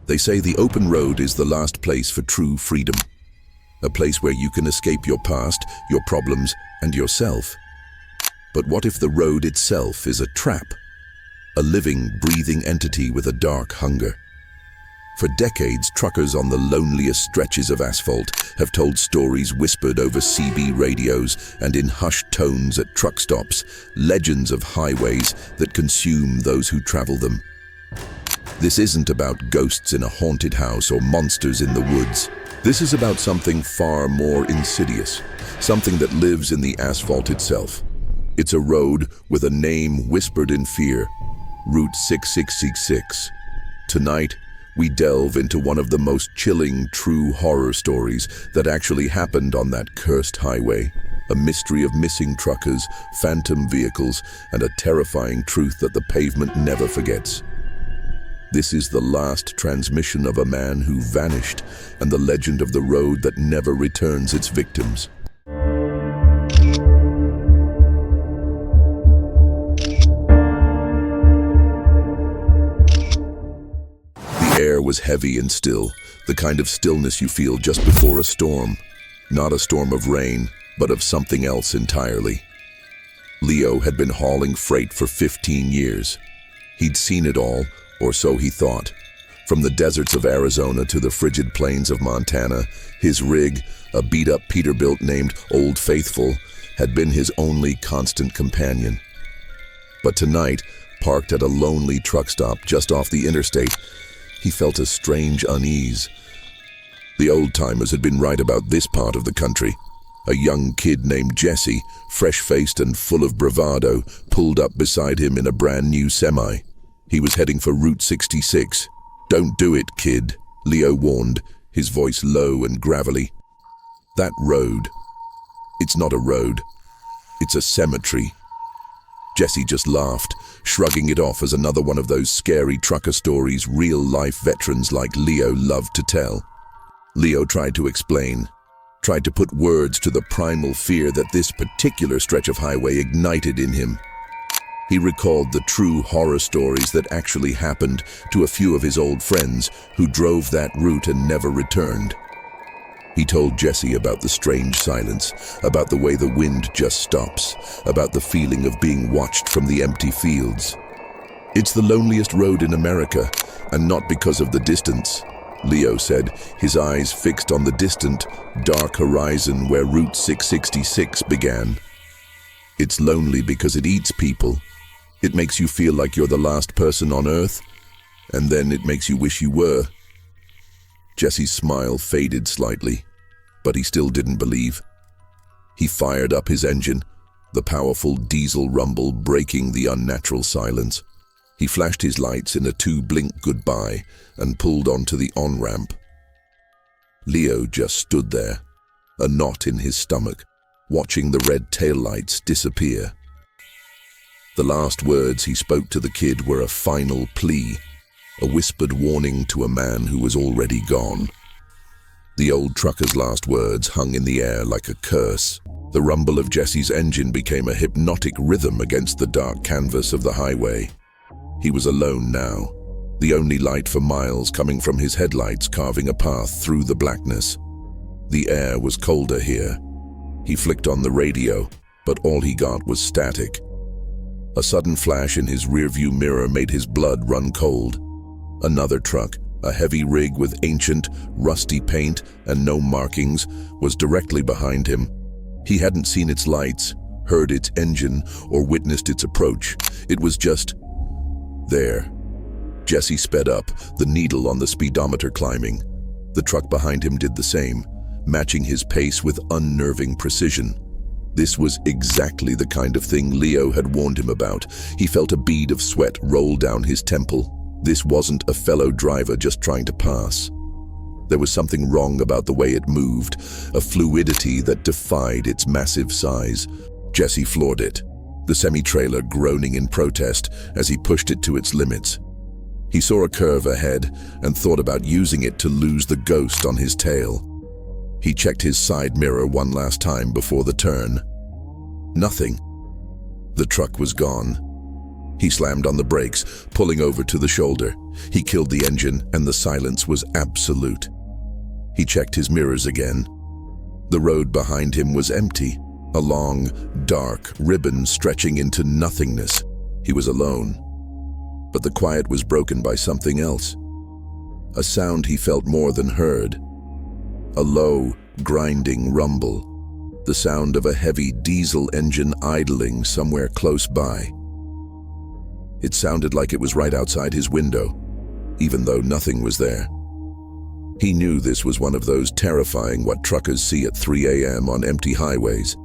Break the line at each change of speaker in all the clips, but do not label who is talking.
They say the open road is the last place for true freedom. A place where you can escape your past, your problems, and yourself. But what if the road itself is a trap? A living, breathing entity with a dark hunger. For decades, truckers on the loneliest stretches of asphalt have told stories whispered over CB radios and in hushed tones at truck stops, legends of highways that consume those who travel them. This isn't about ghosts in a haunted house or monsters in the woods. This is about something far more insidious, something that lives in the asphalt itself. It's a road with a name whispered in fear, Route 6666. Tonight, we delve into one of the most chilling true horror stories that actually happened on that cursed highway. A mystery of missing truckers, phantom vehicles, and a terrifying truth that the pavement never forgets. This is the last transmission of a man who vanished and the legend of the road that never returns its victims. The air was heavy and still, the kind of stillness you feel just before a storm. Not a storm of rain, but of something else entirely. Leo had been hauling freight for 15 years. He'd seen it all, or so he thought. From the deserts of Arizona to the frigid plains of Montana, his rig, a beat-up Peterbilt named Old Faithful, had been his only constant companion. But tonight, parked at a lonely truck stop just off the interstate, he felt a strange unease. The old-timers had been right about this part of the country. A young kid named Jesse, fresh-faced and full of bravado, pulled up beside him in a brand-new semi. He was heading for Route 66. "Don't do it, kid," Leo warned, his voice low and gravelly. "That road, it's not a road. It's a cemetery." Jesse just laughed, shrugging it off as another one of those scary trucker stories real-life veterans like Leo loved to tell. Leo tried to explain, tried to put words to the primal fear that this particular stretch of highway ignited in him. He recalled the true horror stories that actually happened to a few of his old friends who drove that route and never returned. He told Jesse about the strange silence, about the way the wind just stops, about the feeling of being watched from the empty fields. "It's the loneliest road in America, and not because of the distance," Leo said, his eyes fixed on the distant, dark horizon where Route 666 began. "It's lonely because it eats people. It makes you feel like you're the last person on Earth, and then it makes you wish you were." Jesse's smile faded slightly, but he still didn't believe. He fired up his engine, the powerful diesel rumble breaking the unnatural silence. He flashed his lights in a two-blink goodbye and pulled onto the on-ramp. Leo just stood there, a knot in his stomach, watching the red taillights disappear. The last words he spoke to the kid were a final plea, a whispered warning to a man who was already gone. The old trucker's last words hung in the air like a curse. The rumble of Jesse's engine became a hypnotic rhythm against the dark canvas of the highway. He was alone now, the only light for miles coming from his headlights carving a path through the blackness. The air was colder here. He flicked on the radio, but all he got was static. A sudden flash in his rearview mirror made his blood run cold. Another truck, a heavy rig with ancient, rusty paint and no markings, was directly behind him. He hadn't seen its lights, heard its engine, or witnessed its approach. It was just there. Jesse sped up, the needle on the speedometer climbing. The truck behind him did the same, matching his pace with unnerving precision. This was exactly the kind of thing Leo had warned him about. He felt a bead of sweat roll down his temple. This wasn't a fellow driver just trying to pass. There was something wrong about the way it moved, a fluidity that defied its massive size. Jesse floored it, the semi-trailer groaning in protest as he pushed it to its limits. He saw a curve ahead and thought about using it to lose the ghost on his tail. He checked his side mirror one last time before the turn. Nothing. The truck was gone. He slammed on the brakes, pulling over to the shoulder. He killed the engine, and the silence was absolute. He checked his mirrors again. The road behind him was empty, a long, dark ribbon stretching into nothingness. He was alone. But the quiet was broken by something else. A sound he felt more than heard. A low, grinding rumble. The sound of a heavy diesel engine idling somewhere close by. It sounded like it was right outside his window, even though nothing was there. He knew this was one of those terrifying what truckers see at 3 a.m. on empty highways.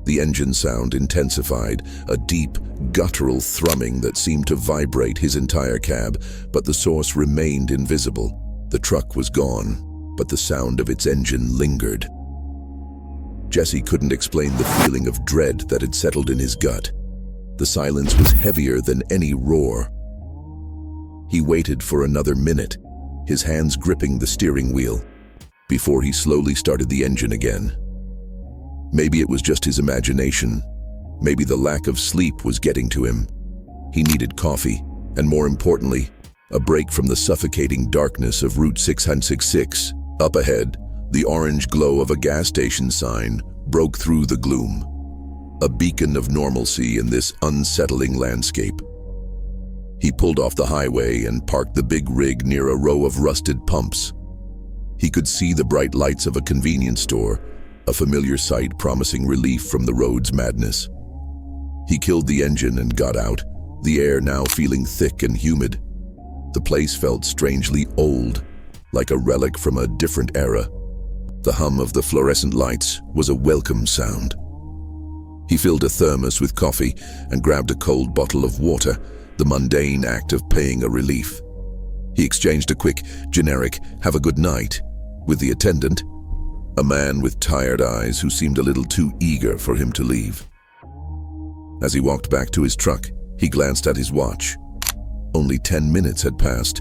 The engine sound intensified, a deep, guttural thrumming that seemed to vibrate his entire cab, but the source remained invisible. The truck was gone, but the sound of its engine lingered. Jesse couldn't explain the feeling of dread that had settled in his gut. The silence was heavier than any roar. He waited for another minute, his hands gripping the steering wheel, before he slowly started the engine again. Maybe it was just his imagination. Maybe the lack of sleep was getting to him. He needed coffee, and more importantly, a break from the suffocating darkness of Route 666. Up ahead, the orange glow of a gas station sign broke through the gloom, a beacon of normalcy in this unsettling landscape. He pulled off the highway and parked the big rig near a row of rusted pumps. He could see the bright lights of a convenience store, a familiar sight promising relief from the road's madness. He killed the engine and got out, the air now feeling thick and humid. The place felt strangely old, like a relic from a different era. The hum of the fluorescent lights was a welcome sound. He filled a thermos with coffee and grabbed a cold bottle of water, the mundane act of paying a relief. He exchanged a quick, generic, "have a good night" with the attendant, a man with tired eyes who seemed a little too eager for him to leave. As he walked back to his truck, he glanced at his watch. Only 10 minutes had passed.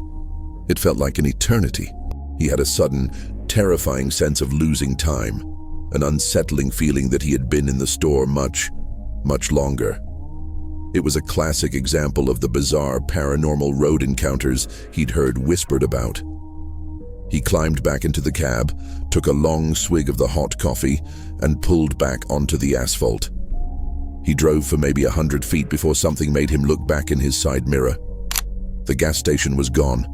It felt like an eternity. He had a sudden, terrifying sense of losing time, an unsettling feeling that he had been in the store much, much longer. It was a classic example of the bizarre paranormal road encounters he'd heard whispered about. He climbed back into the cab, took a long swig of the hot coffee, and pulled back onto the asphalt. He drove for maybe 100 feet before something made him look back in his side mirror. The gas station was gone.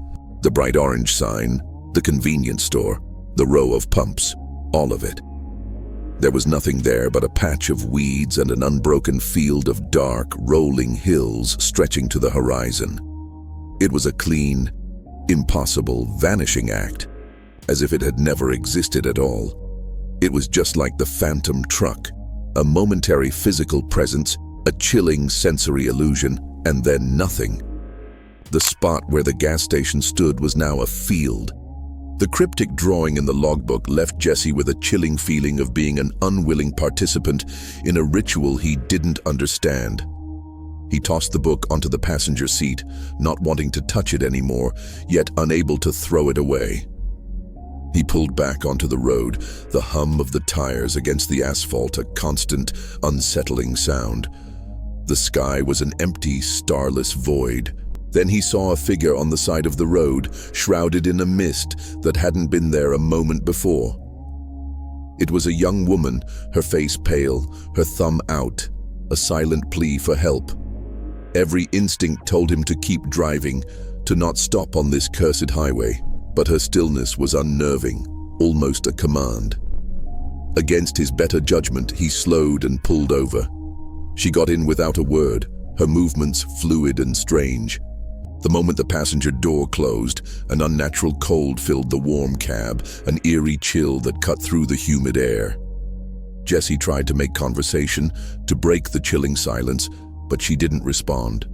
The bright orange sign, the convenience store, the row of pumps, all of it. There was nothing there but a patch of weeds and an unbroken field of dark, rolling hills stretching to the horizon. It was a clean, impossible, vanishing act, as if it had never existed at all. It was just like the phantom truck, a momentary physical presence, a chilling sensory illusion, and then nothing. The spot where the gas station stood was now a field. The cryptic drawing in the logbook left Jesse with a chilling feeling of being an unwilling participant in a ritual he didn't understand. He tossed the book onto the passenger seat, not wanting to touch it anymore, yet unable to throw it away. He pulled back onto the road, the hum of the tires against the asphalt a constant, unsettling sound. The sky was an empty, starless void. Then he saw a figure on the side of the road, shrouded in a mist that hadn't been there a moment before. It was a young woman, her face pale, her thumb out, a silent plea for help. Every instinct told him to keep driving, to not stop on this cursed highway, but her stillness was unnerving, almost a command. Against his better judgment, he slowed and pulled over. She got in without a word, her movements fluid and strange. The moment the passenger door closed, an unnatural cold filled the warm cab, an eerie chill that cut through the humid air. Jesse tried to make conversation, to break the chilling silence, but she didn't respond.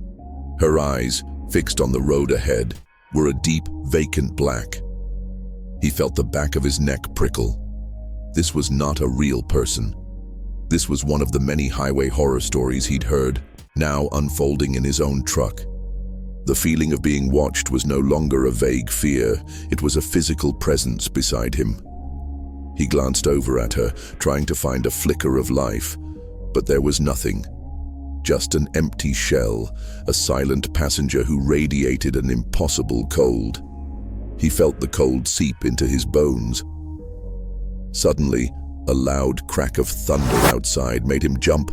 Her eyes, fixed on the road ahead, were a deep, vacant black. He felt the back of his neck prickle. This was not a real person. This was one of the many highway horror stories he'd heard, now unfolding in his own truck. The feeling of being watched was no longer a vague fear, it was a physical presence beside him. He glanced over at her, trying to find a flicker of life, but there was nothing. just an empty shell, a silent passenger who radiated an impossible cold. He felt the cold seep into his bones. Suddenly, a loud crack of thunder outside made him jump.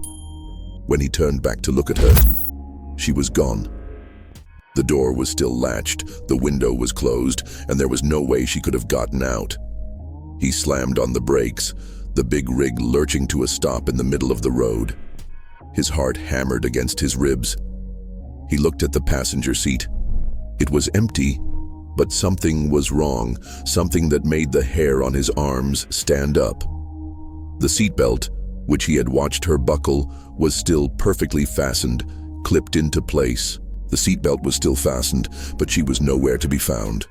When he turned back to look at her, she was gone. The door was still latched, the window was closed, and there was no way she could have gotten out. He slammed on the brakes, the big rig lurching to a stop in the middle of the road. His heart hammered against his ribs. He looked at the passenger seat. It was empty, but something was wrong, something that made the hair on his arms stand up. The seatbelt, which he had watched her buckle, was still perfectly fastened, clipped into place. The seatbelt was still fastened, but she was nowhere to be found.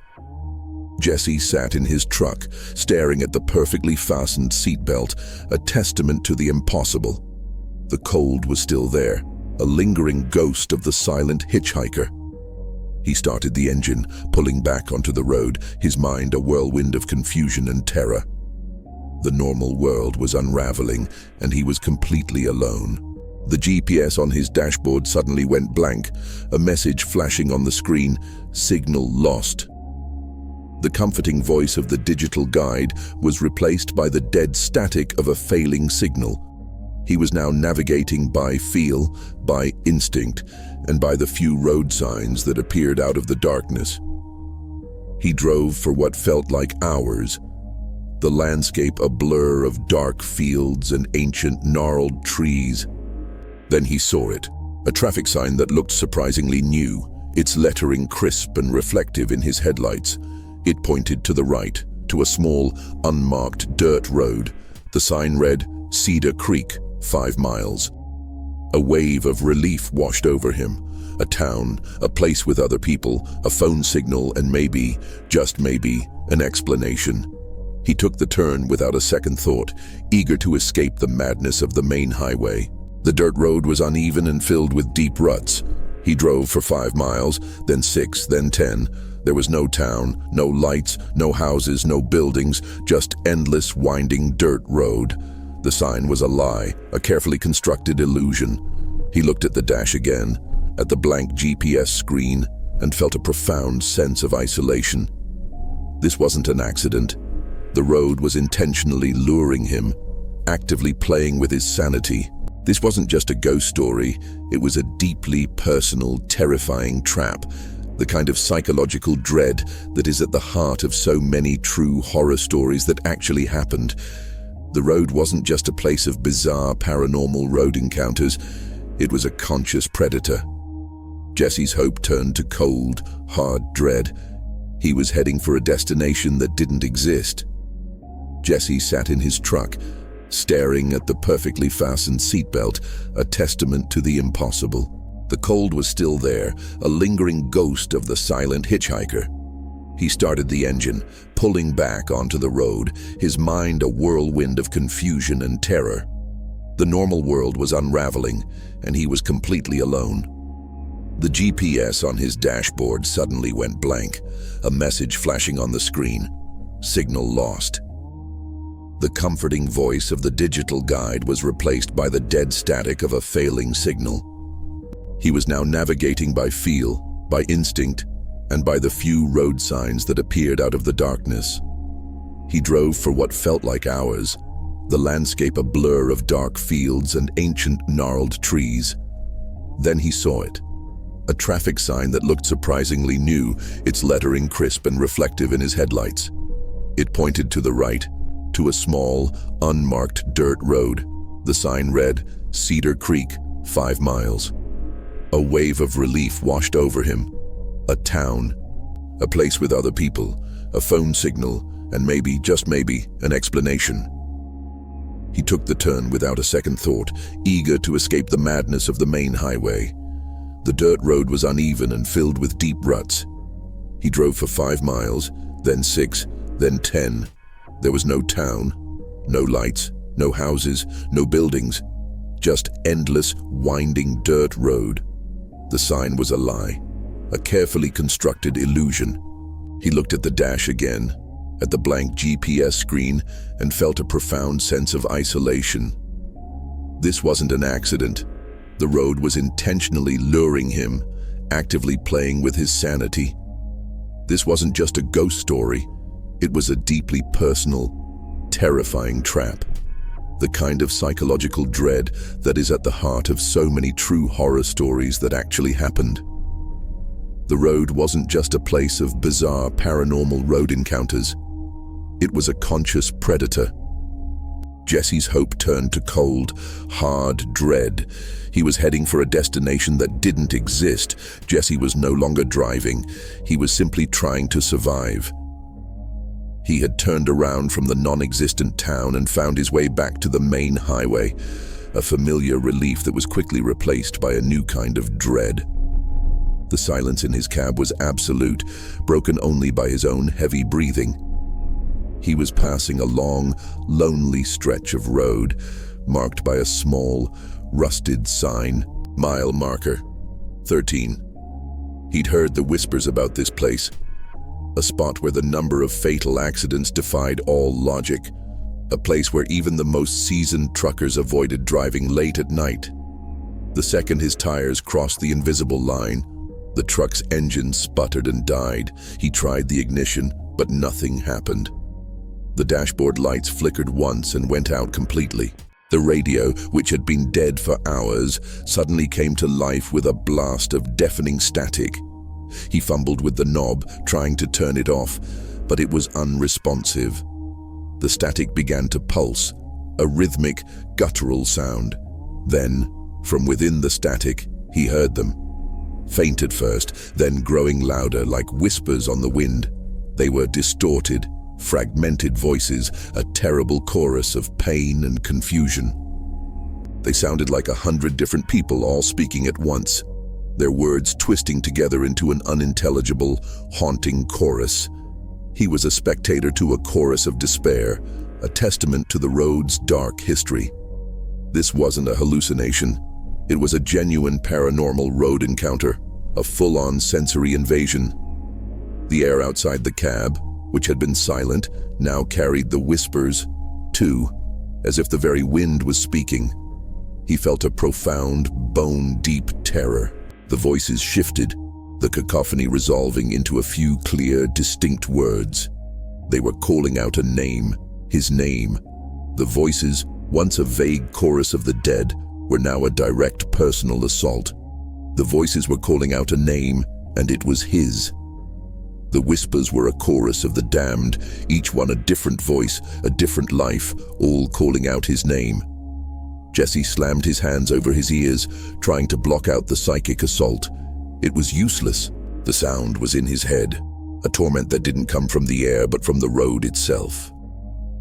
Jesse sat in his truck, staring at the perfectly fastened seatbelt, a testament to the impossible. The cold was still there, a lingering ghost of the silent hitchhiker. He started the engine, pulling back onto the road, his mind a whirlwind of confusion and terror. The normal world was unraveling, and he was completely alone. The GPS on his dashboard suddenly went blank, a message flashing on the screen, "Signal lost." The comforting voice of the digital guide was replaced by the dead static of a failing signal. He was now navigating by feel, by instinct, and by the few road signs that appeared out of the darkness. He drove for what felt like hours, the landscape a blur of dark fields and ancient gnarled trees. Then he saw it, a traffic sign that looked surprisingly new, its lettering crisp and reflective in his headlights. It pointed to the right, to a small, unmarked dirt road. The sign read, "Cedar Creek, 5 miles. A wave of relief washed over him. A town, a place with other people, a phone signal, and maybe, just maybe, an explanation. He took the turn without a second thought, eager to escape the madness of the main highway. The dirt road was uneven and filled with deep ruts. He drove for 5 miles, then 6, then 10. There was no town, no lights, no houses, no buildings, just endless winding dirt road. The sign was a lie, a carefully constructed illusion. He looked at the dash again, at the blank GPS screen, and felt a profound sense of isolation. This wasn't an accident. The road was intentionally luring him, actively playing with his sanity. This wasn't just a ghost story, it was a deeply personal, terrifying trap, the kind of psychological dread that is at the heart of so many true horror stories that actually happened. The road wasn't just a place of bizarre paranormal road encounters, it was a conscious predator. Jesse's hope turned to cold, hard dread. He was heading for a destination that didn't exist. Jesse sat in his truck, staring at the perfectly fastened seatbelt, a testament to the impossible. The cold was still there, a lingering ghost of the silent hitchhiker. He started the engine, pulling back onto the road, his mind a whirlwind of confusion and terror. The normal world was unraveling, and he was completely alone. The GPS on his dashboard suddenly went blank, a message flashing on the screen, "Signal lost." The comforting voice of the digital guide was replaced by the dead static of a failing signal. He was now navigating by feel, by instinct, and by the few road signs that appeared out of the darkness. He drove for what felt like hours, the landscape a blur of dark fields and ancient gnarled trees. Then he saw it, a traffic sign that looked surprisingly new, its lettering crisp and reflective in his headlights. It pointed to the right, to a small, unmarked dirt road. The sign read, "Cedar Creek, 5 miles. A wave of relief washed over him. A town, a place with other people, a phone signal, and maybe, just maybe, an explanation. He took the turn without a second thought, eager to escape the madness of the main highway. The dirt road was uneven and filled with deep ruts. He drove for 5 miles, then 6, then 10. There was no town, no lights, no houses, no buildings, just endless, winding dirt road. The sign was a lie, a carefully constructed illusion. He looked at the dash again, at the blank GPS screen, and felt a profound sense of isolation. This wasn't an accident. The road was intentionally luring him, actively playing with his sanity. This wasn't just a ghost story. It was a deeply personal, terrifying trap. The kind of psychological dread that is at the heart of so many true horror stories that actually happened. The road wasn't just a place of bizarre paranormal road encounters. It was a conscious predator. Jesse's hope turned to cold, hard dread. He was heading for a destination that didn't exist. Jesse was no longer driving. He was simply trying to survive. He had turned around from the non-existent town and found his way back to the main highway, a familiar relief that was quickly replaced by a new kind of dread. The silence in his cab was absolute, broken only by his own heavy breathing. He was passing a long, lonely stretch of road, marked by a small, rusted sign, mile marker, 13. He'd heard the whispers about this place, a spot where the number of fatal accidents defied all logic, a place where even the most seasoned truckers avoided driving late at night. The second his tires crossed the invisible line, the truck's engine sputtered and died. He tried the ignition, but nothing happened. The dashboard lights flickered once and went out completely. The radio, which had been dead for hours, suddenly came to life with a blast of deafening static. He fumbled with the knob, trying to turn it off, but it was unresponsive. The static began to pulse, a rhythmic, guttural sound. Then, from within the static, he heard them. Faint at first, then growing louder like whispers on the wind. They were distorted, fragmented voices, a terrible chorus of pain and confusion. They sounded like 100 different people all speaking at once, their words twisting together into an unintelligible, haunting chorus. He was a spectator to a chorus of despair, a testament to the road's dark history. This wasn't a hallucination. It was a genuine paranormal road encounter, a full-on sensory invasion. The air outside the cab, which had been silent, now carried the whispers, too, as if the very wind was speaking. He felt a profound, bone-deep terror. The voices shifted, the cacophony resolving into a few clear, distinct words. They were calling out a name, his name. The voices, once a vague chorus of the dead, were now a direct personal assault. The voices were calling out a name, and it was his. The whispers were a chorus of the damned, each one a different voice, a different life, all calling out his name. Jesse slammed his hands over his ears, trying to block out the psychic assault. It was useless. The sound was in his head, a torment that didn't come from the air but from the road itself.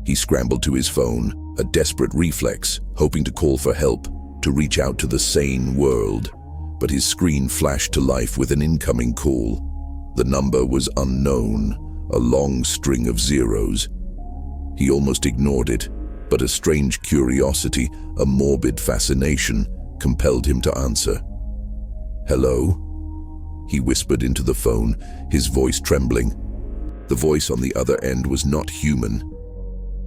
He scrambled to his phone, a desperate reflex, hoping to call for help, to reach out to the sane world. But his screen flashed to life with an incoming call. The number was unknown, a long string of zeros. He almost ignored it, but a strange curiosity, a morbid fascination, compelled him to answer. "Hello?" He whispered into the phone, his voice trembling. The voice on the other end was not human.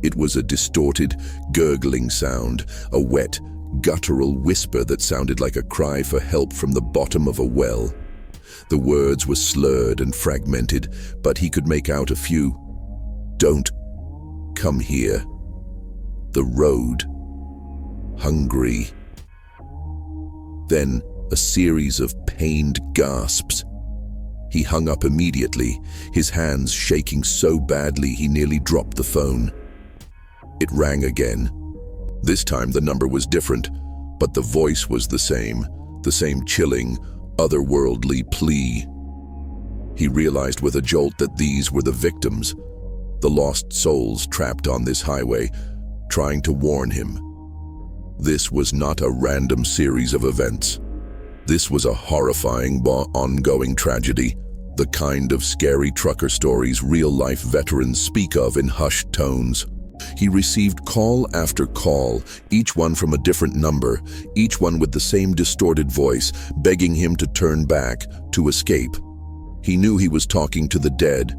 It was a distorted, gurgling sound, a wet, guttural whisper that sounded like a cry for help from the bottom of a well. The words were slurred and fragmented, but he could make out a few. "Don't come here. The road. Hungry." Then a series of pained gasps. He hung up immediately, his hands shaking so badly he nearly dropped the phone. It rang again. This time the number was different, but the voice was the same chilling, otherworldly plea. He realized with a jolt that these were the victims, the lost souls trapped on this highway, trying to warn him. This was not a random series of events. This was a horrifying, ongoing tragedy, the kind of scary trucker stories real-life veterans speak of in hushed tones. He received call after call, each one from a different number, each one with the same distorted voice, begging him to turn back, to escape. He knew he was talking to the dead.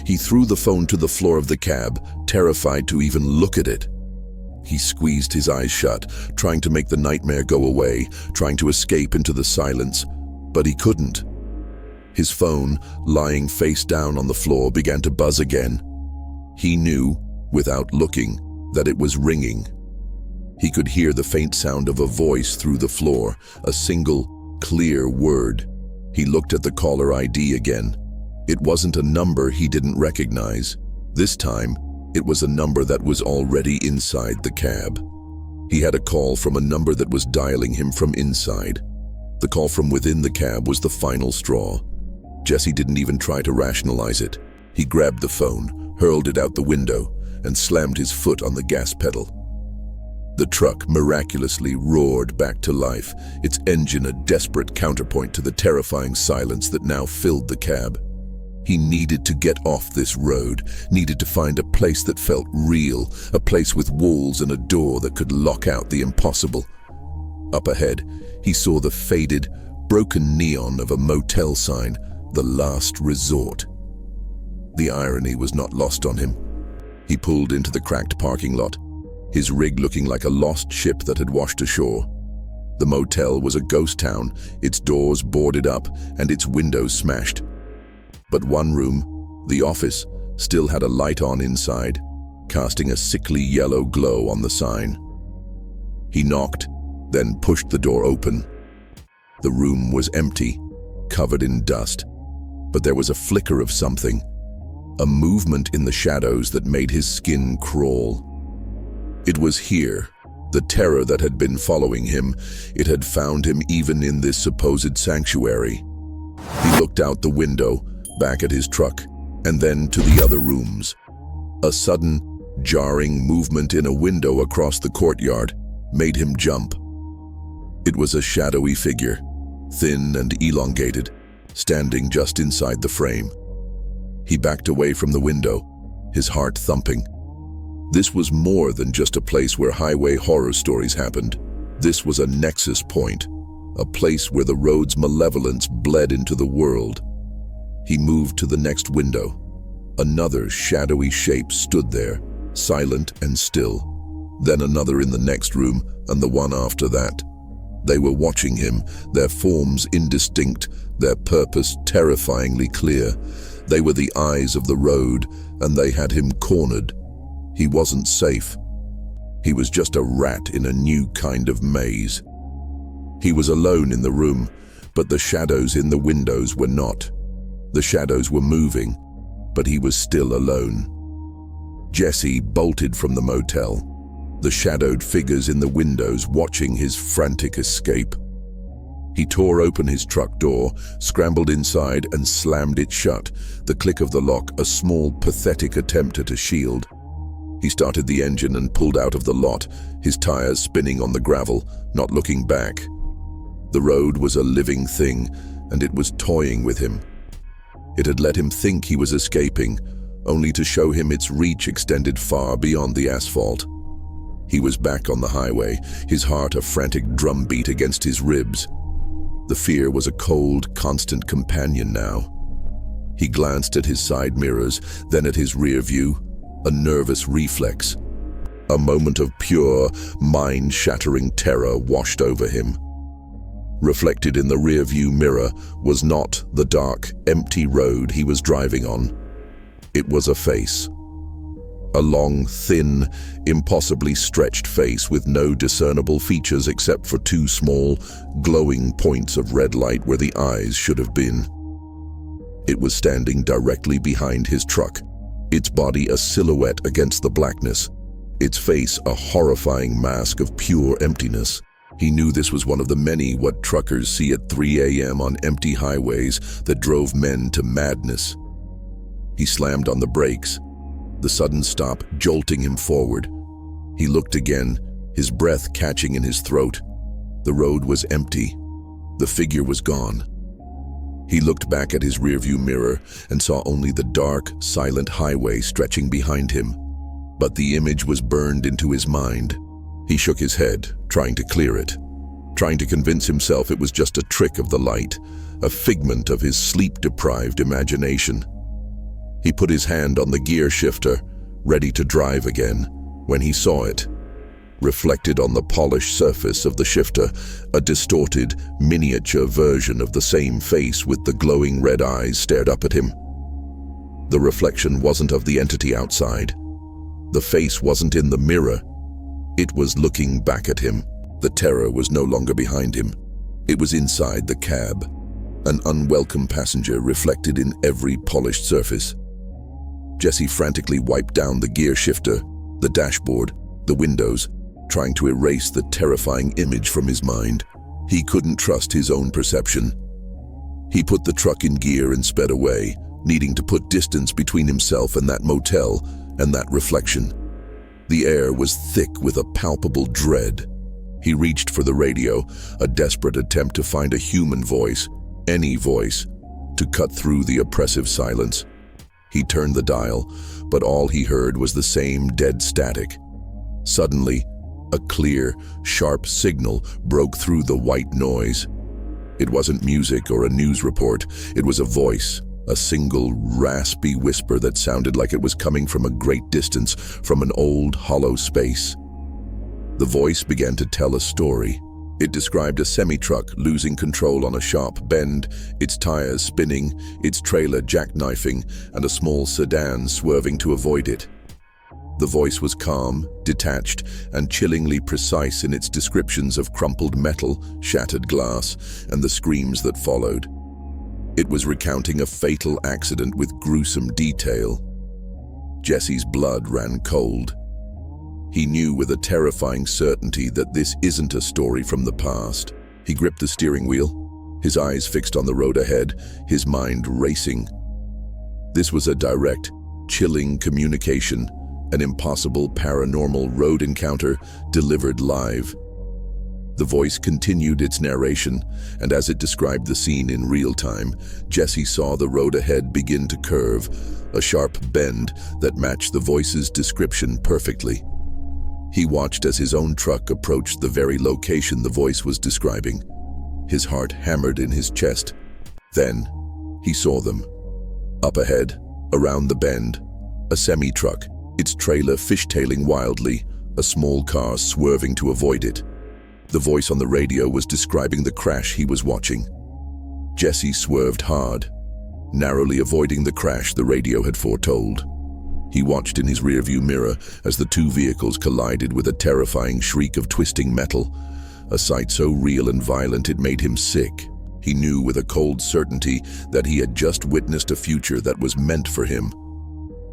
He threw the phone to the floor of the cab, terrified to even look at it. He squeezed his eyes shut, trying to make the nightmare go away, trying to escape into the silence, but he couldn't. His phone, lying face down on the floor, began to buzz again. He knew, without looking, that it was ringing. He could hear the faint sound of a voice through the floor, a single, clear word. He looked at the caller ID again. It wasn't a number he didn't recognize. This time, it was a number that was already inside the cab. He had a call from a number that was dialing him from inside. The call from within the cab was the final straw. Jesse didn't even try to rationalize it. He grabbed the phone, hurled it out the window, and slammed his foot on the gas pedal. The truck miraculously roared back to life, its engine a desperate counterpoint to the terrifying silence that now filled the cab. He needed to get off this road, needed to find a place that felt real, a place with walls and a door that could lock out the impossible. Up ahead, he saw the faded, broken neon of a motel sign, the last resort. The irony was not lost on him. He pulled into the cracked parking lot, his rig looking like a lost ship that had washed ashore. The motel was a ghost town, its doors boarded up and its windows smashed. But one room, the office, still had a light on inside, casting a sickly yellow glow on the sign. He knocked, then pushed the door open. The room was empty, covered in dust, but there was a flicker of something, a movement in the shadows that made his skin crawl. It was here, the terror that had been following him. It had found him even in this supposed sanctuary. He looked out the window, back at his truck, and then to the other rooms. A sudden, jarring movement in a window across the courtyard made him jump. It was a shadowy figure, thin and elongated, standing just inside the frame. He backed away from the window, his heart thumping. This was more than just a place where highway horror stories happened. This was a nexus point, a place where the road's malevolence bled into the world. He moved to the next window. Another shadowy shape stood there, silent and still. Then another in the next room, and the one after that. They were watching him, their forms indistinct, their purpose terrifyingly clear. They were the eyes of the road, and they had him cornered. He wasn't safe. He was just a rat in a new kind of maze. He was alone in the room, but the shadows in the windows were not. The shadows were moving, but he was still alone. Jesse bolted from the motel, the shadowed figures in the windows watching his frantic escape. He tore open his truck door, scrambled inside and slammed it shut, the click of the lock a small, pathetic attempt at a shield. He started the engine and pulled out of the lot, his tires spinning on the gravel, not looking back. The road was a living thing, and it was toying with him. It had let him think he was escaping, only to show him its reach extended far beyond the asphalt. He was back on the highway, his heart a frantic drumbeat against his ribs. The fear was a cold, constant companion now. He glanced at his side mirrors, then at his rear view, a nervous reflex. A moment of pure, mind-shattering terror washed over him. Reflected in the rear-view mirror was not the dark, empty road he was driving on. It was a face. A long, thin, impossibly stretched face with no discernible features except for two small, glowing points of red light where the eyes should have been. It was standing directly behind his truck, its body a silhouette against the blackness, its face a horrifying mask of pure emptiness. He knew this was one of the many what truckers see at 3 a.m. on empty highways that drove men to madness. He slammed on the brakes, the sudden stop jolting him forward. He looked again, his breath catching in his throat. The road was empty. The figure was gone. He looked back at his rearview mirror and saw only the dark, silent highway stretching behind him. But the image was burned into his mind. He shook his head, trying to clear it, trying to convince himself it was just a trick of the light, a figment of his sleep-deprived imagination. He put his hand on the gear shifter, ready to drive again, when he saw it. reflected on the polished surface of the shifter, a distorted, miniature version of the same face with the glowing red eyes stared up at him. The reflection wasn't of the entity outside. The face wasn't in the mirror. It was looking back at him. The terror was no longer behind him. It was inside the cab, an unwelcome passenger reflected in every polished surface. Jesse frantically wiped down the gear shifter, the dashboard, the windows, trying to erase the terrifying image from his mind. He couldn't trust his own perception. He put the truck in gear and sped away, needing to put distance between himself and that motel and that reflection. The air was thick with a palpable dread. He reached for the radio, a desperate attempt to find a human voice, any voice, to cut through the oppressive silence. He turned the dial, but all he heard was the same dead static. Suddenly, a clear, sharp signal broke through the white noise. It wasn't music or a news report. It was a voice, a single, raspy whisper that sounded like it was coming from a great distance, from an old, hollow space. The voice began to tell a story. It described a semi-truck losing control on a sharp bend, its tires spinning, its trailer jackknifing, and a small sedan swerving to avoid it. The voice was calm, detached, and chillingly precise in its descriptions of crumpled metal, shattered glass, and the screams that followed. It was recounting a fatal accident with gruesome detail. Jesse's blood ran cold. He knew with a terrifying certainty that this isn't a story from the past. He gripped the steering wheel, his eyes fixed on the road ahead, his mind racing. This was a direct, chilling communication, an impossible paranormal road encounter delivered live. The voice continued its narration, and as it described the scene in real time, Jesse saw the road ahead begin to curve, a sharp bend that matched the voice's description perfectly. He watched as his own truck approached the very location the voice was describing. His heart hammered in his chest. Then, he saw them. Up ahead, around the bend, a semi-truck, its trailer fishtailing wildly, a small car swerving to avoid it. The voice on the radio was describing the crash he was watching. Jesse swerved hard, narrowly avoiding the crash the radio had foretold. He watched in his rearview mirror as the two vehicles collided with a terrifying shriek of twisting metal, a sight so real and violent it made him sick. He knew with a cold certainty that he had just witnessed a future that was meant for him,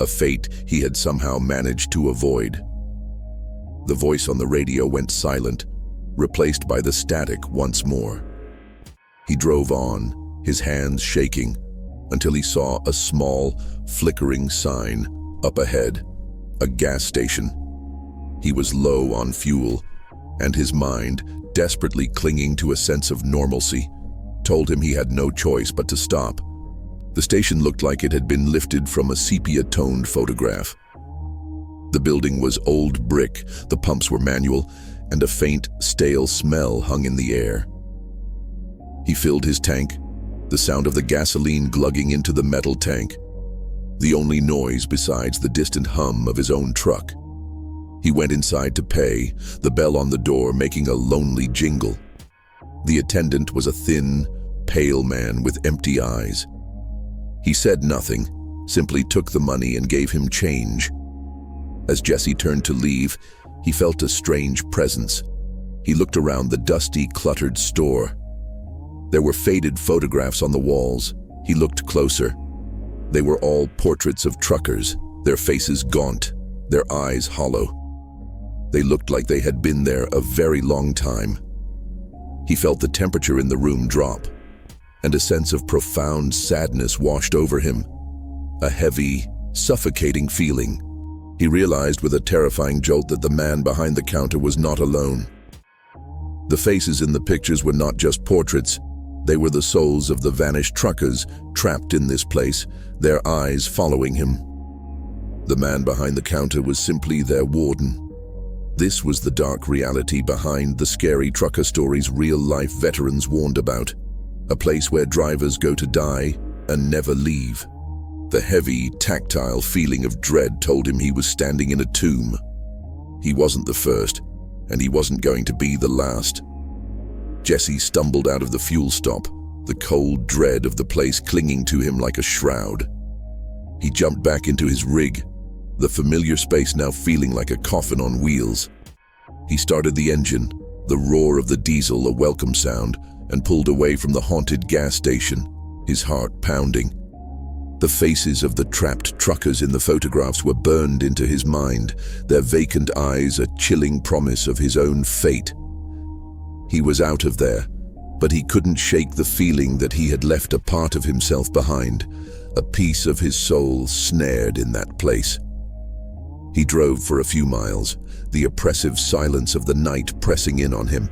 a fate he had somehow managed to avoid. The voice on the radio went silent, replaced by the static once more. He drove on, his hands shaking, until he saw a small, flickering sign up ahead, a gas station. He was low on fuel, and his mind, desperately clinging to a sense of normalcy, told him he had no choice but to stop. The station looked like it had been lifted from a sepia-toned photograph. The building was old brick, the pumps were manual, and a faint, stale smell hung in the air. He filled his tank, the sound of the gasoline glugging into the metal tank, the only noise besides the distant hum of his own truck. He went inside to pay, the bell on the door making a lonely jingle. The attendant was a thin, pale man with empty eyes. He said nothing, simply took the money and gave him change. As Jesse turned to leave, he felt a strange presence. He looked around the dusty, cluttered store. There were faded photographs on the walls. He looked closer. They were all portraits of truckers, their faces gaunt, their eyes hollow. They looked like they had been there a very long time. He felt the temperature in the room drop, and a sense of profound sadness washed over him. A heavy, suffocating feeling. He realized with a terrifying jolt that the man behind the counter was not alone. The faces in the pictures were not just portraits. They were the souls of the vanished truckers, trapped in this place, their eyes following him. The man behind the counter was simply their warden. This was the dark reality behind the scary trucker stories real-life veterans warned about. A place where drivers go to die and never leave. The heavy, tactile feeling of dread told him he was standing in a tomb. He wasn't the first. and he wasn't going to be the last. Jesse stumbled out of the fuel stop, the cold dread of the place clinging to him like a shroud. He jumped back into his rig, the familiar space now feeling like a coffin on wheels. He started the engine, the roar of the diesel a welcome sound, and pulled away from the haunted gas station, his heart pounding. The faces of the trapped truckers in the photographs were burned into his mind, their vacant eyes a chilling promise of his own fate. He was out of there, but he couldn't shake the feeling that he had left a part of himself behind, a piece of his soul snared in that place. He drove for a few miles, the oppressive silence of the night pressing in on him.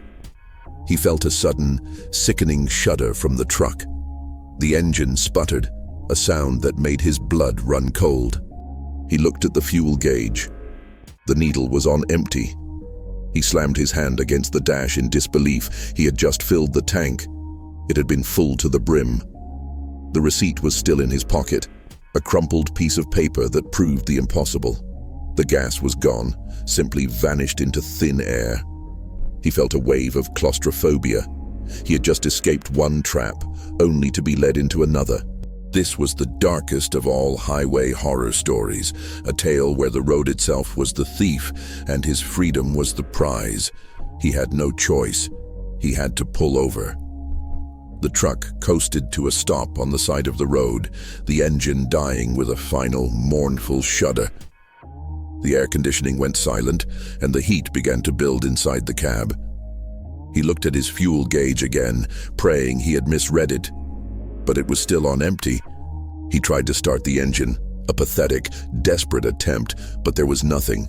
He felt a sudden, sickening shudder from the truck. The engine sputtered, a sound that made his blood run cold. He looked at the fuel gauge. The needle was on empty. He slammed his hand against the dash in disbelief. He had just filled the tank. It had been full to the brim. The receipt was still in his pocket, a crumpled piece of paper that proved the impossible. The gas was gone, simply vanished into thin air. He felt a wave of claustrophobia. He had just escaped one trap, only to be led into another. This was the darkest of all highway horror stories, a tale where the road itself was the thief and his freedom was the prize. He had no choice. He had to pull over. The truck coasted to a stop on the side of the road, the engine dying with a final, mournful shudder. The air conditioning went silent, and the heat began to build inside the cab. He looked at his fuel gauge again, praying he had misread it. But it was still on empty. He tried to start the engine, a pathetic, desperate attempt, but there was nothing.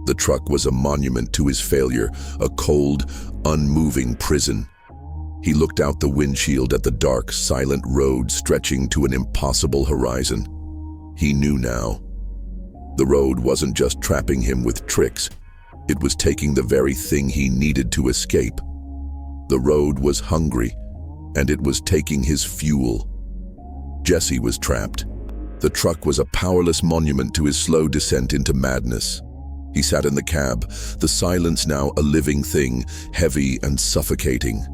The truck was a monument to his failure, a cold, unmoving prison. He looked out the windshield at the dark, silent road stretching to an impossible horizon. He knew now. The road wasn't just trapping him with tricks. It was taking the very thing he needed to escape. The road was hungry, and it was taking his fuel. Jesse was trapped. The truck was a powerless monument to his slow descent into madness. He sat in the cab, the silence now a living thing, heavy and suffocating.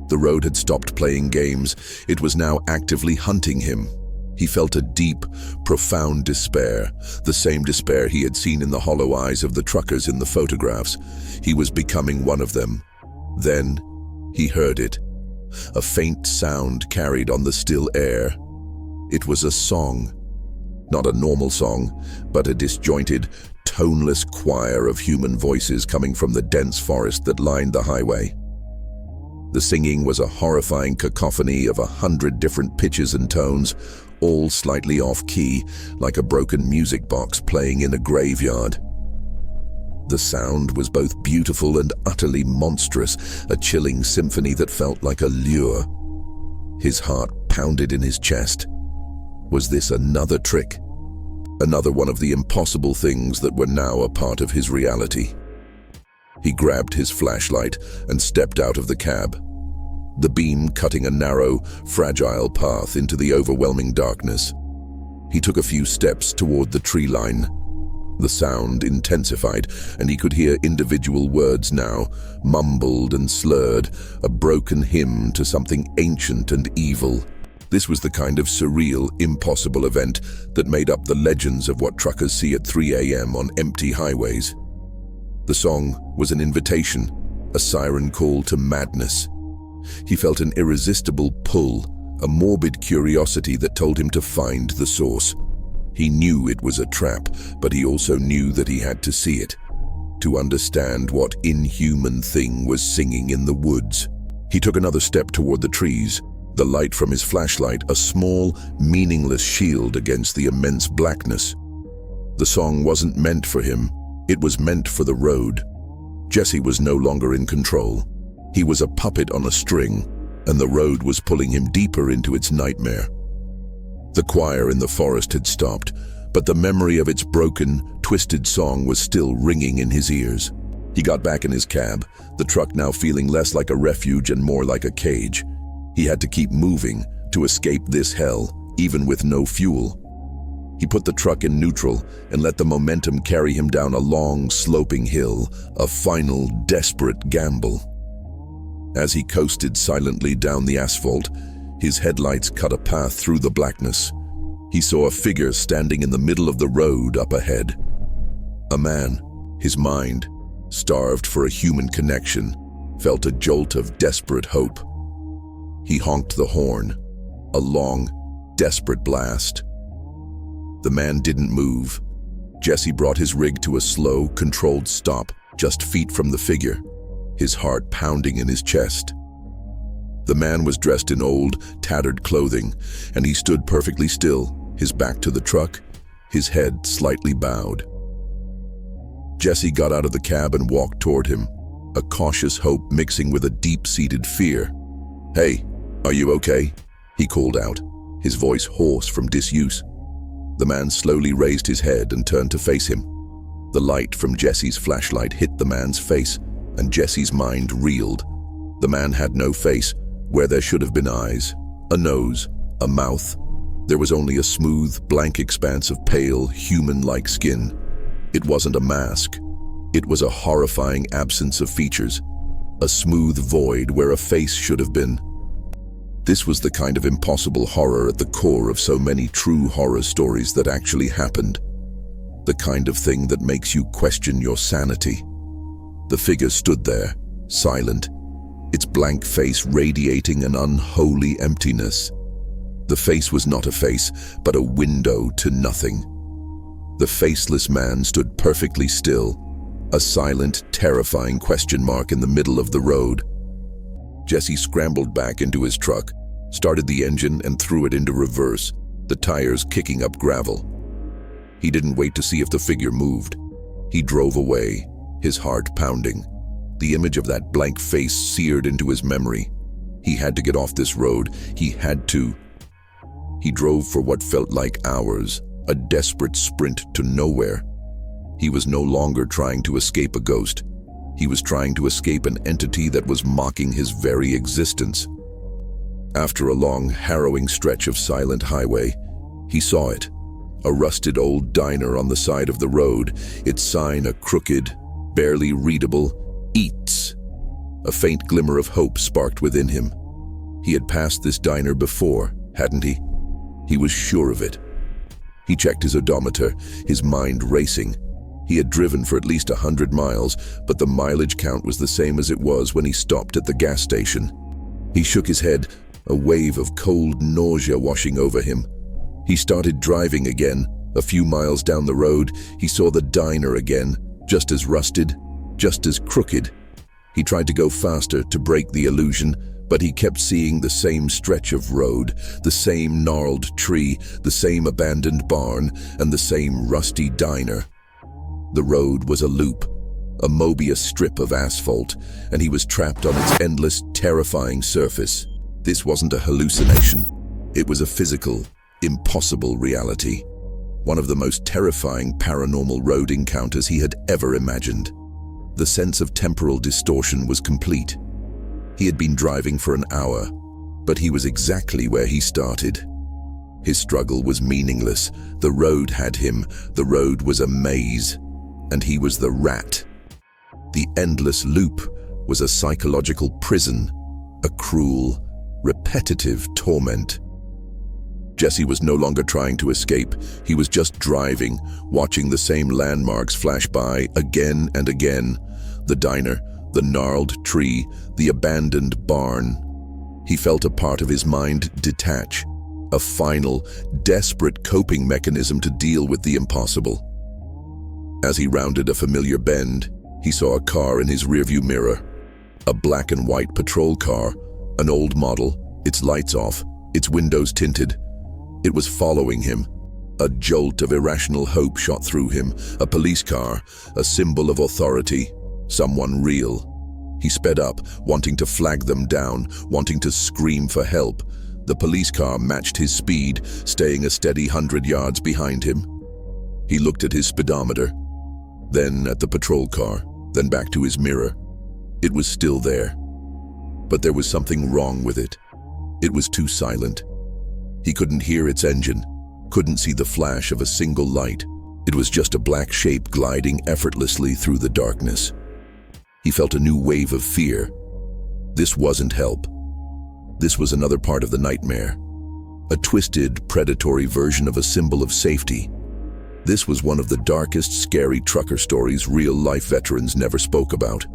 The road had stopped playing games. It was now actively hunting him. He felt a deep, profound despair, the same despair he had seen in the hollow eyes of the truckers in the photographs. He was becoming one of them. Then he heard it. A faint sound carried on the still air. It was a song. Not a normal song, but a disjointed, toneless choir of human voices coming from the dense forest that lined the highway. The singing was a horrifying cacophony of 100 different pitches and tones, all slightly off-key, like a broken music box playing in a graveyard. The sound was both beautiful and utterly monstrous, a chilling symphony that felt like a lure. His heart pounded in his chest. Was this another trick? Another one of the impossible things that were now a part of his reality? He grabbed his flashlight and stepped out of the cab, the beam cutting a narrow, fragile path into the overwhelming darkness. He took a few steps toward the tree line. The sound intensified, and he could hear individual words now, mumbled and slurred, a broken hymn to something ancient and evil. This was the kind of surreal, impossible event that made up the legends of what truckers see at 3 a.m. on empty highways. The song was an invitation, a siren call to madness. He felt an irresistible pull, a morbid curiosity that told him to find the source. He knew it was a trap, but he also knew that he had to see it, to understand what inhuman thing was singing in the woods. He took another step toward the trees, the light from his flashlight a small, meaningless shield against the immense blackness. The song wasn't meant for him. It was meant for the road. Jesse was no longer in control. He was a puppet on a string, and the road was pulling him deeper into its nightmare. The choir in the forest had stopped, but the memory of its broken, twisted song was still ringing in his ears. He got back in his cab, the truck now feeling less like a refuge and more like a cage. He had to keep moving to escape this hell, even with no fuel. He put the truck in neutral and let the momentum carry him down a long, sloping hill, a final, desperate gamble. As he coasted silently down the asphalt, his headlights cut a path through the blackness. He saw a figure standing in the middle of the road up ahead. A man, his mind, starved for a human connection, felt a jolt of desperate hope. He honked the horn, a long, desperate blast. The man didn't move. Jesse brought his rig to a slow, controlled stop just feet from the figure, his heart pounding in his chest. The man was dressed in old, tattered clothing, and he stood perfectly still, his back to the truck, his head slightly bowed. Jesse got out of the cab and walked toward him, a cautious hope mixing with a deep-seated fear. "Hey, are you okay?" he called out, his voice hoarse from disuse. The man slowly raised his head and turned to face him. The light from Jesse's flashlight hit the man's face, and Jesse's mind reeled. The man had no face, where there should have been eyes, a nose, a mouth. There was only a smooth, blank expanse of pale, human-like skin. It wasn't a mask. It was a horrifying absence of features, a smooth void where a face should have been. This was the kind of impossible horror at the core of so many true horror stories that actually happened. The kind of thing that makes you question your sanity. The figure stood there, silent, its blank face radiating an unholy emptiness. The face was not a face, but a window to nothing. The faceless man stood perfectly still, a silent, terrifying question mark in the middle of the road. Jesse scrambled back into his truck, started the engine and threw it into reverse, the tires kicking up gravel. He didn't wait to see if the figure moved. He drove away, his heart pounding. The image of that blank face seared into his memory. He had to get off this road. He had to. He drove for what felt like hours, a desperate sprint to nowhere. He was no longer trying to escape a ghost. He was trying to escape an entity that was mocking his very existence. After a long, harrowing stretch of silent highway, he saw it. A rusted old diner on the side of the road, its sign a crooked, barely readable, "Eats." A faint glimmer of hope sparked within him. He had passed this diner before, hadn't he? He was sure of it. He checked his odometer, his mind racing. He had driven for at least 100 miles, but the mileage count was the same as it was when he stopped at the gas station. He shook his head, a wave of cold nausea washing over him. He started driving again. A few miles down the road, he saw the diner again, just as rusted, just as crooked. He tried to go faster to break the illusion, but he kept seeing the same stretch of road, the same gnarled tree, the same abandoned barn, and the same rusty diner. The road was a loop, a Mobius strip of asphalt, and he was trapped on its endless, terrifying surface. This wasn't a hallucination. It was a physical, impossible reality. One of the most terrifying paranormal road encounters he had ever imagined. The sense of temporal distortion was complete. He had been driving for an hour, but he was exactly where he started. His struggle was meaningless. The road had him. The road was a maze, and he was the rat. The endless loop was a psychological prison, a cruel, repetitive torment. Jesse was no longer trying to escape. He was just driving, watching the same landmarks flash by again and again. The diner, the gnarled tree, the abandoned barn. He felt a part of his mind detach, a final, desperate coping mechanism to deal with the impossible. As he rounded a familiar bend, he saw a car in his rearview mirror. A black and white patrol car, an old model, its lights off, its windows tinted. It was following him. A jolt of irrational hope shot through him. A police car, a symbol of authority, someone real. He sped up, wanting to flag them down, wanting to scream for help. The police car matched his speed, staying a steady 100 yards behind him. He looked at his speedometer, then at the patrol car, then back to his mirror. It was still there. But there was something wrong with it. It was too silent. He couldn't hear its engine, couldn't see the flash of a single light. It was just a black shape gliding effortlessly through the darkness. He felt a new wave of fear. This wasn't help. This was another part of the nightmare. A twisted, predatory version of a symbol of safety. This was one of the darkest, scary trucker stories real-life veterans never spoke about.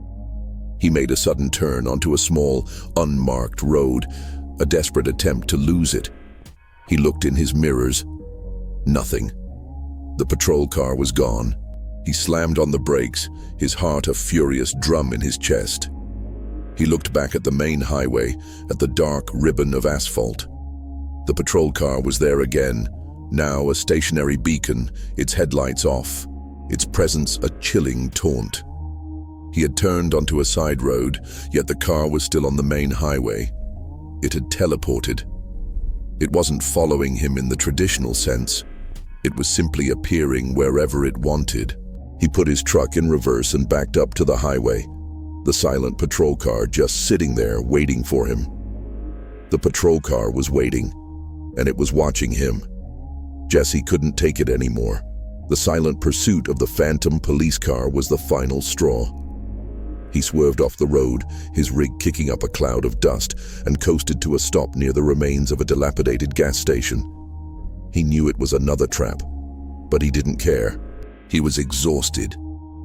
He made a sudden turn onto a small, unmarked road, a desperate attempt to lose it. He looked in his mirrors. Nothing. The patrol car was gone. He slammed on the brakes, his heart a furious drum in his chest. He looked back at the main highway, at the dark ribbon of asphalt. The patrol car was there again, now a stationary beacon, its headlights off, its presence a chilling taunt. He had turned onto a side road, yet the car was still on the main highway. It had teleported. It wasn't following him in the traditional sense. It was simply appearing wherever it wanted. He put his truck in reverse and backed up to the highway, the silent patrol car just sitting there waiting for him. The patrol car was waiting, and it was watching him. Jesse couldn't take it anymore. The silent pursuit of the phantom police car was the final straw. He swerved off the road, his rig kicking up a cloud of dust, and coasted to a stop near the remains of a dilapidated gas station. He knew it was another trap, but he didn't care. He was exhausted,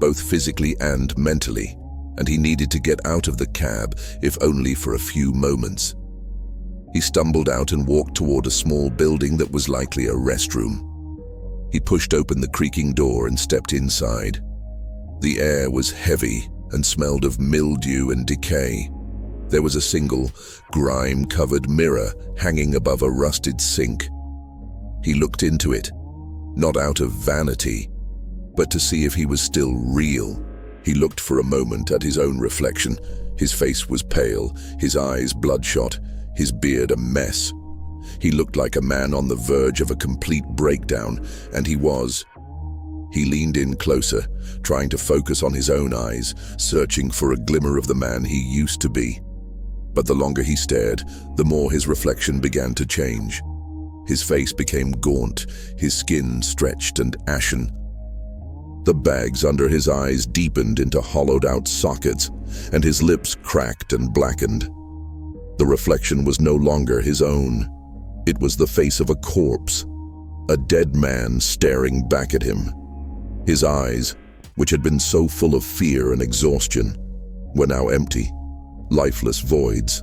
both physically and mentally, and he needed to get out of the cab, if only for a few moments. He stumbled out and walked toward a small building that was likely a restroom. He pushed open the creaking door and stepped inside. The air was heavy and smelled of mildew and decay. There was a single, grime-covered mirror hanging above a rusted sink. He looked into it, not out of vanity, but to see if he was still real. He looked for a moment at his own reflection. His face was pale, his eyes bloodshot, his beard a mess. He looked like a man on the verge of a complete breakdown, and he was. He leaned in closer, trying to focus on his own eyes, searching for a glimmer of the man he used to be. But the longer he stared, the more his reflection began to change. His face became gaunt, his skin stretched and ashen. The bags under his eyes deepened into hollowed-out sockets, and his lips cracked and blackened. The reflection was no longer his own. It was the face of a corpse, a dead man staring back at him. His eyes, which had been so full of fear and exhaustion, were now empty, lifeless voids.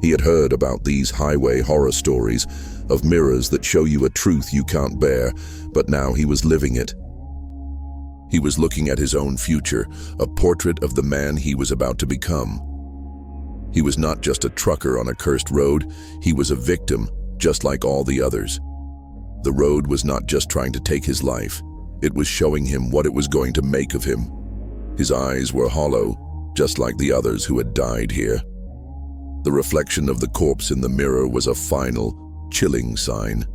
He had heard about these highway horror stories of mirrors that show you a truth you can't bear, but now he was living it. He was looking at his own future, a portrait of the man he was about to become. He was not just a trucker on a cursed road, he was a victim, just like all the others. The road was not just trying to take his life, it was showing him what it was going to make of him. His eyes were hollow, just like the others who had died here. The reflection of the corpse in the mirror was a final, chilling sign.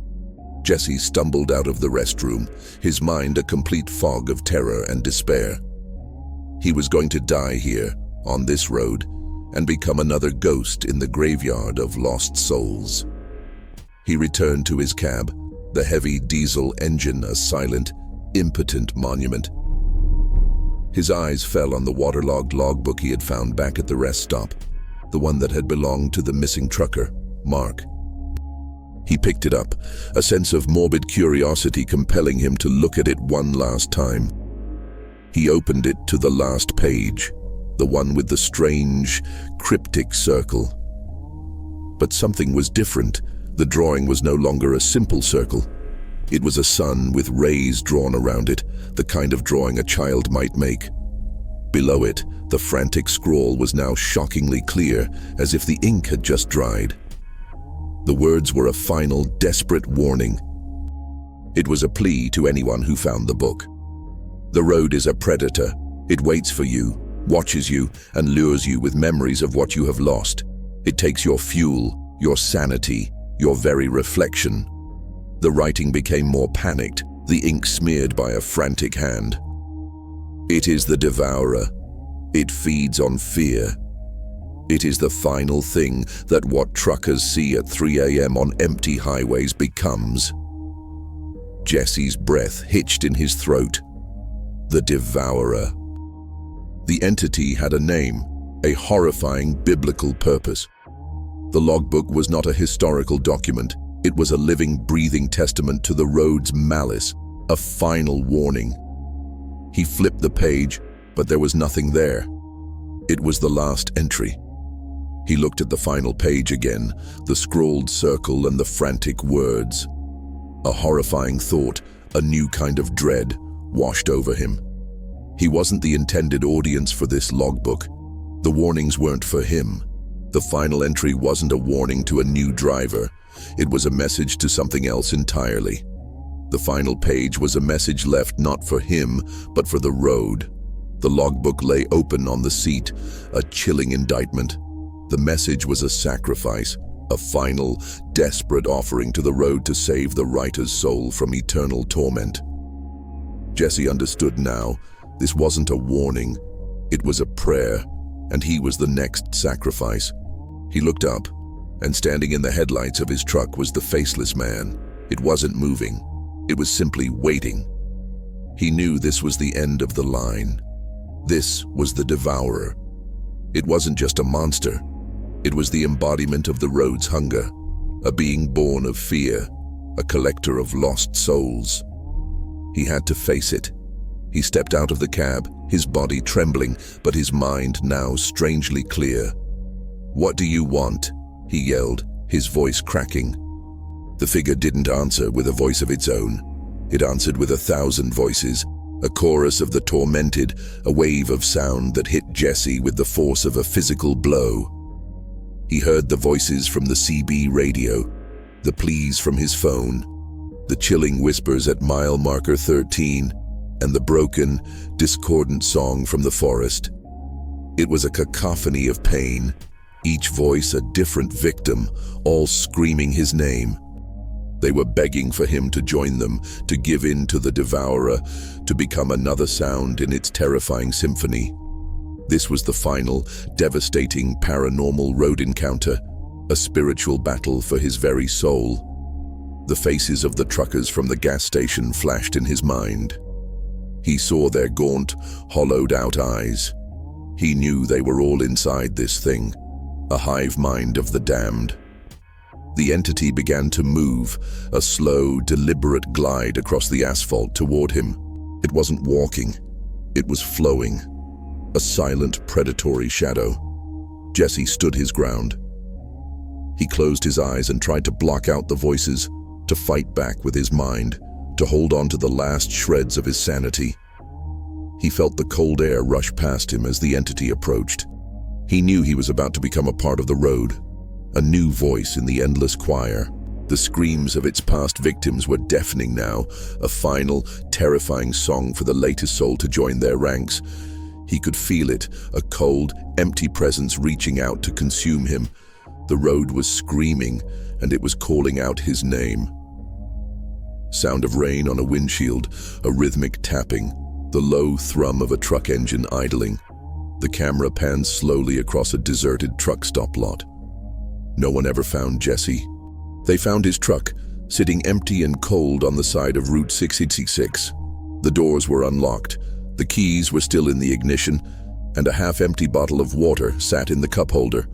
Jesse stumbled out of the restroom, his mind a complete fog of terror and despair. He was going to die here, on this road, and become another ghost in the graveyard of lost souls. He returned to his cab, the heavy diesel engine a silent, impotent monument. His eyes fell on the waterlogged logbook he had found back at the rest stop, the one that had belonged to the missing trucker, Mark. He picked it up, a sense of morbid curiosity compelling him to look at it one last time. He opened it to the last page, the one with the strange, cryptic circle. But something was different. The drawing was no longer a simple circle. It was a sun with rays drawn around it, the kind of drawing a child might make. Below it, the frantic scrawl was now shockingly clear, as if the ink had just dried. The words were a final, desperate warning. It was a plea to anyone who found the book. The road is a predator. It waits for you, watches you, and lures you with memories of what you have lost. It takes your fuel, your sanity, your very reflection. The writing became more panicked, the ink smeared by a frantic hand. It is the devourer. It feeds on fear. It is the final thing that what truckers see at 3 a.m. on empty highways becomes. Jesse's breath hitched in his throat. The Devourer. The entity had a name, a horrifying biblical purpose. The logbook was not a historical document. It was a living, breathing testament to the road's malice, a final warning. He flipped the page, but there was nothing there. It was the last entry. He looked at the final page again, the scrawled circle and the frantic words. A horrifying thought, a new kind of dread, washed over him. He wasn't the intended audience for this logbook. The warnings weren't for him. The final entry wasn't a warning to a new driver. It was a message to something else entirely. The final page was a message left not for him, but for the road. The logbook lay open on the seat, a chilling indictment. The message was a sacrifice, a final, desperate offering to the road to save the writer's soul from eternal torment. Jesse understood now. This wasn't a warning. It was a prayer, and he was the next sacrifice. He looked up, and standing in the headlights of his truck was the faceless man. It wasn't moving. It was simply waiting. He knew this was the end of the line. This was the Devourer. It wasn't just a monster. It was the embodiment of the road's hunger, a being born of fear, a collector of lost souls. He had to face it. He stepped out of the cab, his body trembling, but his mind now strangely clear. "What do you want?" he yelled, his voice cracking. The figure didn't answer with a voice of its own. It answered with 1,000 voices, a chorus of the tormented, a wave of sound that hit Jesse with the force of a physical blow. He heard the voices from the CB radio, the pleas from his phone, the chilling whispers at mile marker 13, and the broken, discordant song from the forest. It was a cacophony of pain, each voice a different victim, all screaming his name. They were begging for him to join them, to give in to the Devourer, to become another sound in its terrifying symphony. This was the final, devastating, paranormal road encounter, a spiritual battle for his very soul. The faces of the truckers from the gas station flashed in his mind. He saw their gaunt, hollowed-out eyes. He knew they were all inside this thing, a hive mind of the damned. The entity began to move, a slow, deliberate glide across the asphalt toward him. It wasn't walking, it was flowing, a silent, predatory shadow. Jesse stood his ground. He closed his eyes and tried to block out the voices, to fight back with his mind, to hold on to the last shreds of his sanity. He felt the cold air rush past him as the entity approached. He knew he was about to become a part of the road, a new voice in the endless choir. The screams of its past victims were deafening now, a final, terrifying song for the latest soul to join their ranks. He could feel it, a cold, empty presence reaching out to consume him. The road was screaming, and it was calling out his name. Sound of rain on a windshield, a rhythmic tapping, the low thrum of a truck engine idling. The camera pans slowly across a deserted truck stop lot. No one ever found Jesse. They found his truck, sitting empty and cold on the side of Route 666. The doors were unlocked, the keys were still in the ignition, and a half-empty bottle of water sat in the cup holder.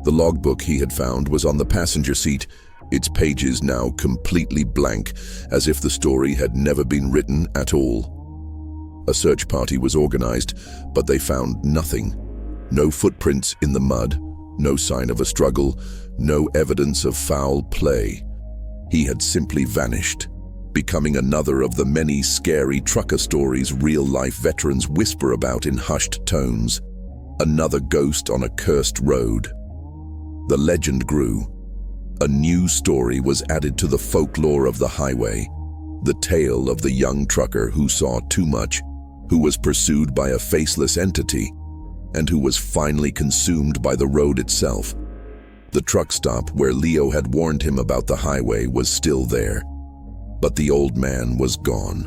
The logbook he had found was on the passenger seat, its pages now completely blank, as if the story had never been written at all. A search party was organized, but they found nothing. No footprints in the mud, no sign of a struggle, no evidence of foul play. He had simply vanished, becoming another of the many scary trucker stories real-life veterans whisper about in hushed tones. Another ghost on a cursed road. The legend grew. A new story was added to the folklore of the highway. The tale of the young trucker who saw too much, who was pursued by a faceless entity, and who was finally consumed by the road itself. The truck stop where Leo had warned him about the highway was still there, but the old man was gone.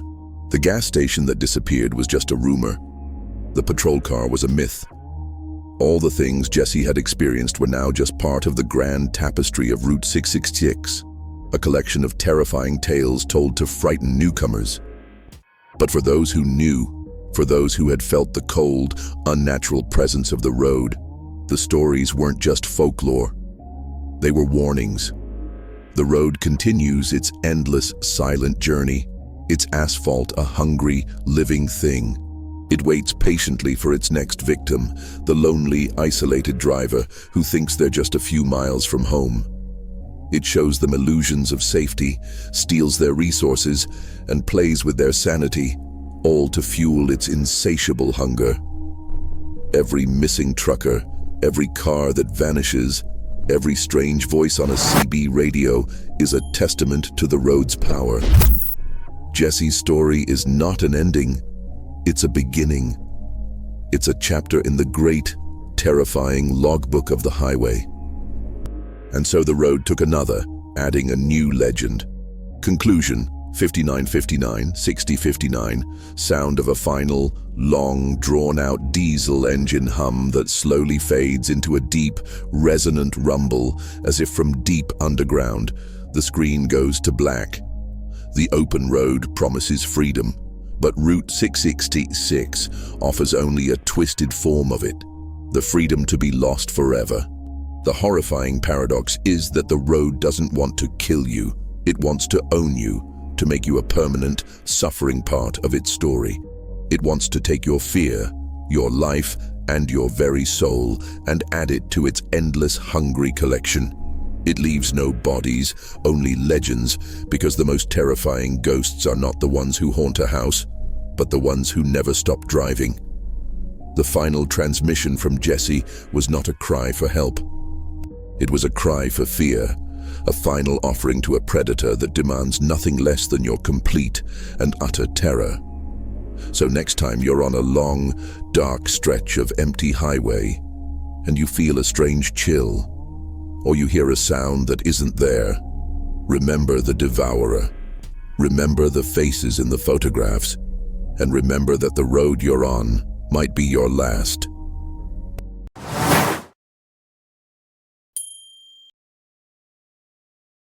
The gas station that disappeared was just a rumor. The patrol car was a myth. All the things Jesse had experienced were now just part of the grand tapestry of Route 666. a collection of terrifying tales told to frighten newcomers. But for those who knew, for those who had felt the cold, unnatural presence of the road, the stories weren't just folklore. They were warnings. The road continues its endless, silent journey, its asphalt a hungry, living thing. It waits patiently for its next victim, the lonely, isolated driver who thinks they're just a few miles from home. It shows them illusions of safety, steals their resources, and plays with their sanity, all to fuel its insatiable hunger. Every missing trucker, every car that vanishes, every strange voice on a CB radio is a testament to the road's power. Jesse's story is not an ending. It's a beginning. It's a chapter in the great, terrifying logbook of the highway. And so the road took another, adding a new legend. Conclusion: 5959, 6059, sound of a final, long, drawn-out diesel engine hum that slowly fades into a deep, resonant rumble, as if from deep underground. The screen goes to black. The open road promises freedom, but Route 666 offers only a twisted form of it, the freedom to be lost forever. The horrifying paradox is that the road doesn't want to kill you, it wants to own you, to make you a permanent, suffering part of its story. It wants to take your fear, your life, and your very soul, and add it to its endless, hungry collection. It leaves no bodies, only legends, because the most terrifying ghosts are not the ones who haunt a house, but the ones who never stop driving. The final transmission from Jesse was not a cry for help. It was a cry for fear, a final offering to a predator that demands nothing less than your complete and utter terror. So next time you're on a long, dark stretch of empty highway, and you feel a strange chill, or you hear a sound that isn't there, remember the devourer. Remember the faces in the photographs, and remember that the road you're on might be your last.